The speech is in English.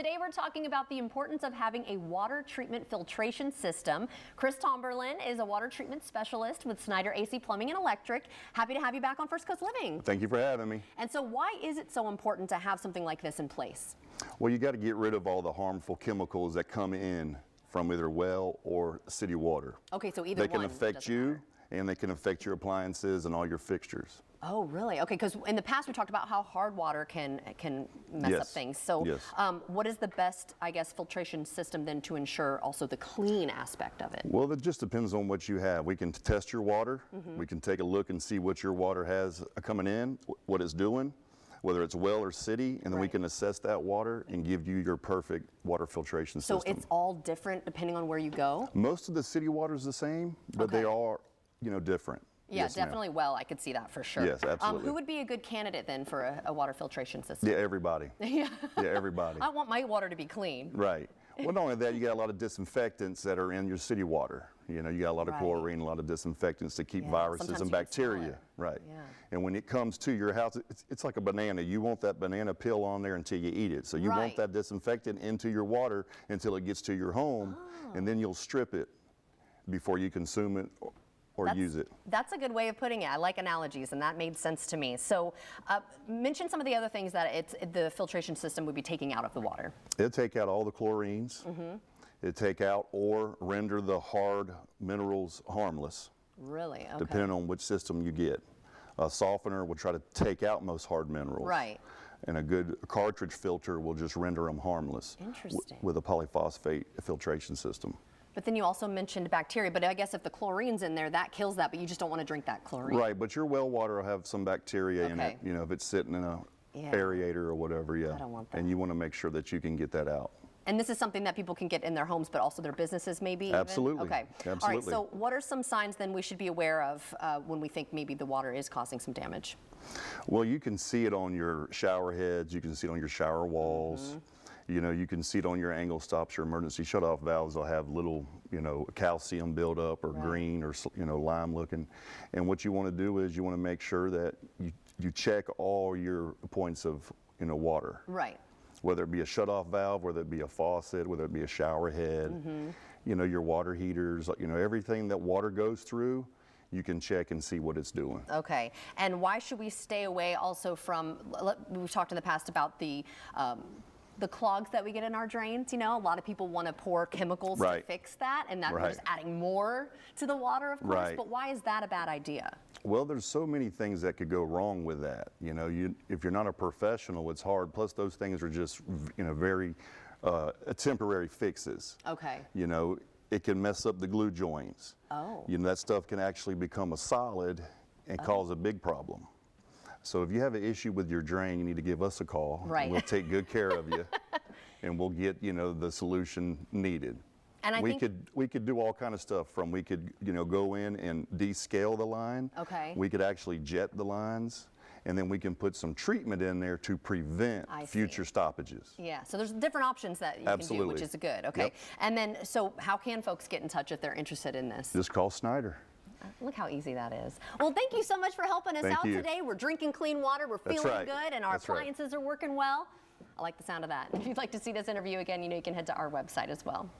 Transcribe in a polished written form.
Today we're talking about the importance of having a water treatment filtration system. Chris Tomberlin is a water treatment specialist with Snyder AC Plumbing and Electric. Happy to have you back on First Coast Living. Thank you for having me. And so why is it so important to have something like this in place? Well, you got to get rid of all the harmful chemicals that come in from either well or city water. Okay, so either they can affect you and they can affect your appliances and all your fixtures. Oh, really? Okay, because in the past we talked about how hard water can mess up things. So what is the best, I guess, filtration system then to ensure also the clean aspect of it? Well, it just depends on what you have. We can test your water. We can take a look and see what your water has coming in, what it's doing, whether it's well or city, and then we can assess that water and give you your perfect water filtration system. So it's all different depending on where you go? Most of the city water is the same, but they are, different. Yeah, yes, definitely. Well, I could see that for sure. Yes, absolutely. Who would be a good candidate then for a water filtration system? Yeah, everybody. Yeah, everybody. I want my water to be clean. Right. Well, not only that, you got a lot of disinfectants that are in your city water. You got a lot of chlorine, a lot of disinfectants to keep viruses and bacteria. Right. Yeah. And when it comes to your house, it's like a banana. You want that banana peel on there until you eat it. So you want that disinfectant into your water until it gets to your home, and then you'll strip it before you consume it or use it. That's a good way of putting it. I like analogies, and that made sense to me. So mention some of the other things that the filtration system would be taking out of the water. It'll take out all the chlorines. It'll take out or render the hard minerals harmless. Really? Okay. Depending on which system you get. A softener will try to take out most hard minerals. Right. And a good cartridge filter will just render them harmless. Interesting. With a polyphosphate filtration system. But then you also mentioned bacteria, but I guess if the chlorine's in there, that kills that, but you just don't want to drink that chlorine. Right, but your well water will have some bacteria in it, if it's sitting in a aerator or whatever, I don't want that. And you want to make sure that you can get that out. And this is something that people can get in their homes, but also their businesses maybe? Absolutely. Okay. Absolutely. All right, so what are some signs then we should be aware of when we think maybe the water is causing some damage? Well, you can see it on your shower heads, you can see it on your shower walls. You can see it on your angle stops, your emergency shutoff valves will have little, calcium buildup or green or, lime looking. And what you want to do is you want to make sure that you check all your points of, water. Right. Whether it be a shutoff valve, whether it be a faucet, whether it be a shower head, your water heaters, everything that water goes through, you can check and see what it's doing. Okay. And why should we stay away also from, we've talked in the past about the clogs that we get in our drains, a lot of people want to pour chemicals to fix that, and that we're just adding more to the water, of course, but why is that a bad idea? Well, there's so many things that could go wrong with that. If you're not a professional, it's hard. Plus, those things are just, very temporary fixes. Okay. It can mess up the glue joints. Oh. That stuff can actually become a solid and cause a big problem. So if you have an issue with your drain, you need to give us a call. Right. We'll take good care of you, and we'll get the solution needed. And we could do all kind of stuff. From we could go in and descale the line. Okay. We could actually jet the lines, and then we can put some treatment in there to prevent future stoppages. Yeah. So there's different options that you can do, which is good. Okay. Yep. And then, so how can folks get in touch if they're interested in this? Just call Snyder. Look how easy that is. Well, thank you so much for helping us out today. We're drinking clean water, we're feeling good, and our appliances are working well. I like the sound of that. If you'd like to see this interview again, you can head to our website as well.